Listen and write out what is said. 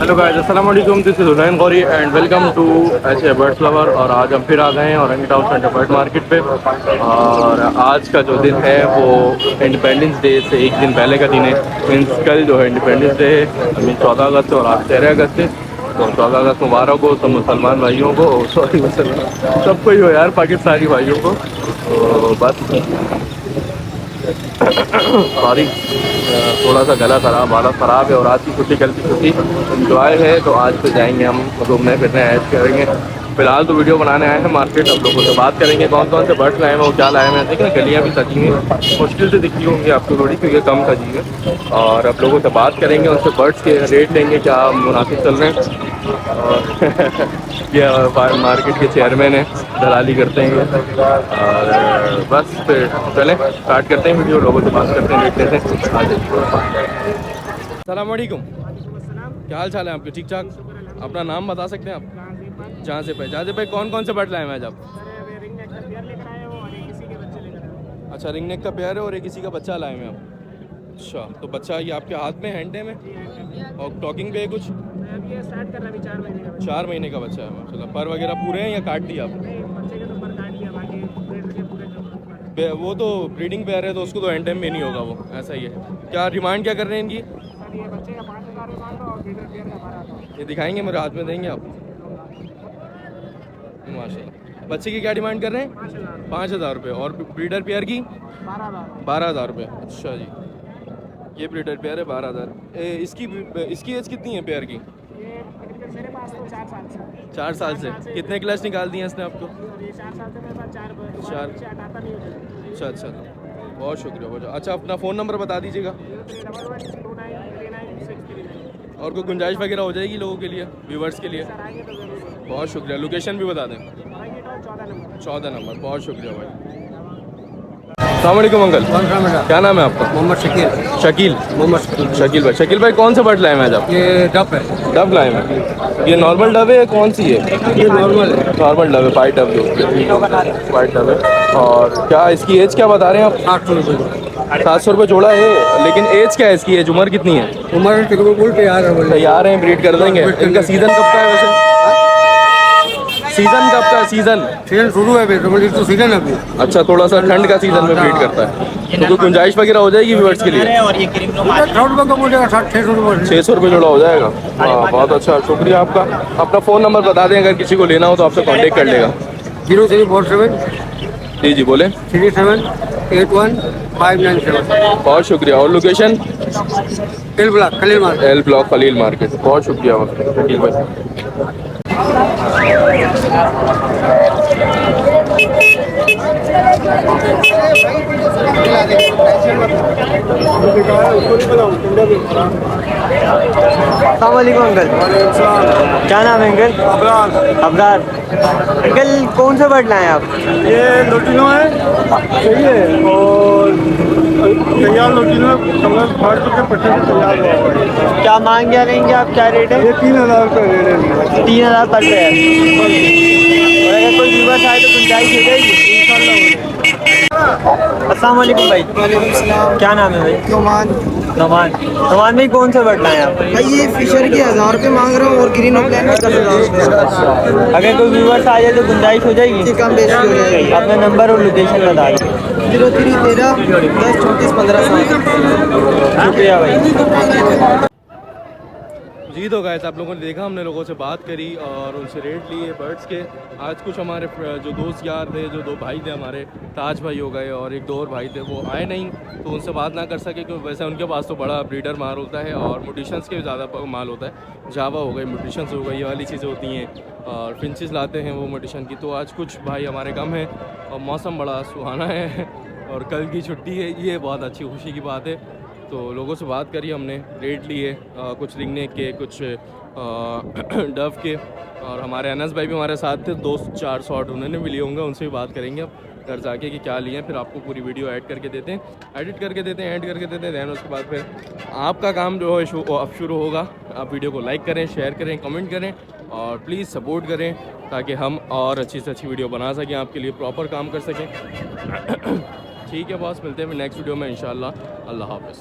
Hello guys, अस्सलाम वालेकुम। This is Hussain Ghauri and welcome to ऐसे बर्ड्स लवर। और आज हम फिर आ गए हैं Orangi town center bird market पे। और आज का जो दिन है वो इंडिपेंडेंस डे से एक दिन पहले का दिन है। मीन्स कल जो है इंडिपेंडेंस डे है, मीन 14 अगस्त और आज 13 अगस्त है। तो 14 अगस्त मुबारक हो सब मुसलमान भाइयों को, सॉरी मुसलमान सबको ही हो यार, पाकिस्तानी भाइयों को। तो बस सॉरी, थोड़ा सा गला ख़राब, हालत ख़राब है। और आज की छुट्टी, कल की छुट्टी इंजॉय है, तो आज पे जाएंगे हम घूमने फिरने, ऐश करेंगे। फिलहाल तो वीडियो बनाने आए हैं मार्केट, अब लोगों से बात करेंगे कौन कौन से बर्ड्स लाए हैं और क्या लाए हैं। देखिए गलियाँ भी सजी हैं, मुश्किल से दिखती होंगी आपको थोड़ी, क्योंकि कम सजी है। और अब लोगों से बात करेंगे, उनसे बर्ड्स के रेट लेंगे, क्या मुनासिब चल रहे हैं। और ये मार्केट के चेयरमैन हैं, दलाली करते हैं ये। और बस फिर चलें स्टार्ट करते हैं वीडियो, लोगों से बात करते हैं, रेट लेते हैं। अस्सलाम वालेकुम, क्या हाल चाल है आपके? ठीक ठाक। अपना नाम बता सकते हैं आप? जहाँ से भाई कौन कौन से बर्ड लाए हैं आज आप? अच्छा, रिंग नेक का पेयर है और एक किसी का बच्चा लाए हैं आप। अच्छा, तो बच्चा ये आपके हाथ में, हैंडे में, और टॉकिंग पे है कुछ? ये स्टार्ट कर रहा है 4 महीने का। 4 महीने का बच्चा है माशाल्लाह। पर वगैरह पूरे हैं या काट दिया आप? बच्चे के तो पर काट लिया, बाकी ब्रीडर के पूरे वो तो ब्रीडिंग पेयर है, तो उसको तो एंड टाइम में नहीं होगा, वो ऐसा ही है। क्या डिमांड क्या कर रहे हैं इनकी? सर ये बच्चे का 5,000 में मांग रहा और ब्रीडर पेयर का 12,000। ये दिखाएंगे, मेरे हाथ में देंगे आप? माशाल्लाह। बच्चे की क्या डिमांड कर रहे हैं? 5,000। 5,000 रुपये। और ब्रीडर पेयर की? 12,000। 12,000 रुपये। अच्छा जी, ये ब्रीडर पेयर है 12,000। इसकी एज कितनी है पेयर की? ये तकरीबन मेरे पास तो 4 साल से। 4 साल से। कितने क्लास निकाल दिए इसने आपको? और ये 4 साल से मेरे पास 4 चार। बच्चे हटाता नहीं होता। अच्छा अच्छा, बहुत शुक्रिया बहुत। अच्छा, अपना फ़ोन नंबर बता दीजिएगा। 0311293963। और कोई गुंजाइश वगैरह हो जाएगी लोगों के लिए, व्यूवर्स के लिए? सर आएंगे तो जरूर। बहुत शुक्रिया। लोकेशन भी बता दें। आएंगे तो 14 नंबर। 14 नंबर। बहुत शुक्रिया भाई। अस्सलाम वालेकुम अंकल, क्या नाम है आपका? मोहम्मद शकील। शकील। मोहम्मद शकील। शकील भाई, शकील भाई कौन से बर्ड लाए हैं आज आप? ये डब है। डब लाए हैं। ये नॉर्मल डब है, कौन सी है? ये नॉर्मल है। नॉर्मल डब है, वाइट डब है, वाइट डब है। और क्या इसकी एज क्या बता रहे हैं आप? 800 रुपये। 700 रुपये जोड़ा है, लेकिन एज क्या है इसकी? एज उम्र कितनी है? उम्र तकरीबन तैयार है बोले। तैयार हैं, ब्रीड कर देंगे। इनका सीज़न कब का है वैसे? सीज़न कब का है? सीज़न शुरू है अभी, तो सीजन है अभी। अच्छा, थोड़ा सा ठंड का सीज़न में ब्रीड करता है, तो कोई गुंजाइश वगैरह हो जाएगी व्यूअर्स के लिए? 100 रुपये कम हो जाएगा, 600 रुपये। 600 रुपये जोड़ा हो जाएगा। हाँ, बहुत अच्छा, शुक्रिया आपका। अपना फ़ोन नंबर बता दें, अगर किसी को लेना हो तो आपसे कांटेक्ट कर लेगा। 0347 जी बोले। 37815997। बहुत शुक्रिया। और location? L block Khalil market. L block Khalil market. बहुत शुक्रिया शकील भाई। अस्सलामुअलैकुम अंकल, क्या नाम है अंकल? अबरार। अंकल कौन सा बर्ड लाए हैं आप? ये लोटिनो है, सही है। और तैयार लोटिनो कलर फाड़ के पट्टे से तैयार हुआ है। क्या मांग क्या लेंगे आप, क्या रेट है? ये 3,000 रुपये रेट है। 3,000 पर पेयर। और अगर कोई व्यूअर्स आए तो गुंजाइश हो जाएगी? अस्सलाम वालेकुम भाई, क्या नाम है भाई? नोमान। नोमान। नोमान भाई कौन सा बर्ड लाए हैं आप? भाई ये फिशर के 1000 रुपये मांग रहा हूँ और ग्रीन ओपलैन में 10,000। अगर कोई व्यूअर्स आ जाए तो गुंजाइश हो जाएगी? कम बेच हो जाएगी। अपना नंबर और लोकेशन बता दें। 0313 10 34 15। शुक्रिया भाई। जी, तो गाइस आप लोगों ने देखा, हमने लोगों से बात करी और उनसे रेट लिए बर्ड्स के। आज कुछ हमारे जो दोस्त यार थे, जो 2 भाई थे हमारे, ताज भाई हो गए और एक 2 और भाई थे, वो आए नहीं, तो उनसे बात ना कर सके, क्योंकि वैसे उनके पास तो बड़ा ब्रीडर माल होता है और म्यूटेशंस के ज़्यादा माल होता है। जावा हो गई, म्यूटेशंस हो गई, ये वाली चीज़ें होती हैं। और फिंचेस लाते हैं वो म्यूटेशन की। तो आज कुछ भाई हमारे कम हैं और मौसम बड़ा सुहाना है और कल की छुट्टी है, ये बहुत अच्छी खुशी की बात है। तो लोगों से बात करी हमने, रेट लिए, कुछ रिंगनेक के, कुछ डव के। और हमारे अनस भाई भी हमारे साथ थे, 2-4 शॉट उन्होंने भी लिए होंगे, उनसे भी बात करेंगे अब घर जाके कि क्या लिए हैं। फिर आपको पूरी वीडियो ऐड करके देते हैं, एडिट करके देते हैं, ऐड करके देते हैं। दैन उसके बाद फिर आपका काम जो है अब शुरू होगा। आप वीडियो को लाइक करें, शेयर करें, कमेंट करें और प्लीज़ सपोर्ट करें, ताकि हम और अच्छी से अच्छी वीडियो बना सकें, आपके लिए प्रॉपर काम कर सकें। ठीक है बॉस, मिलते हैं फिर नेक्स्ट वीडियो में इंशाल्लाह। अल्लाह हाफ़िज़।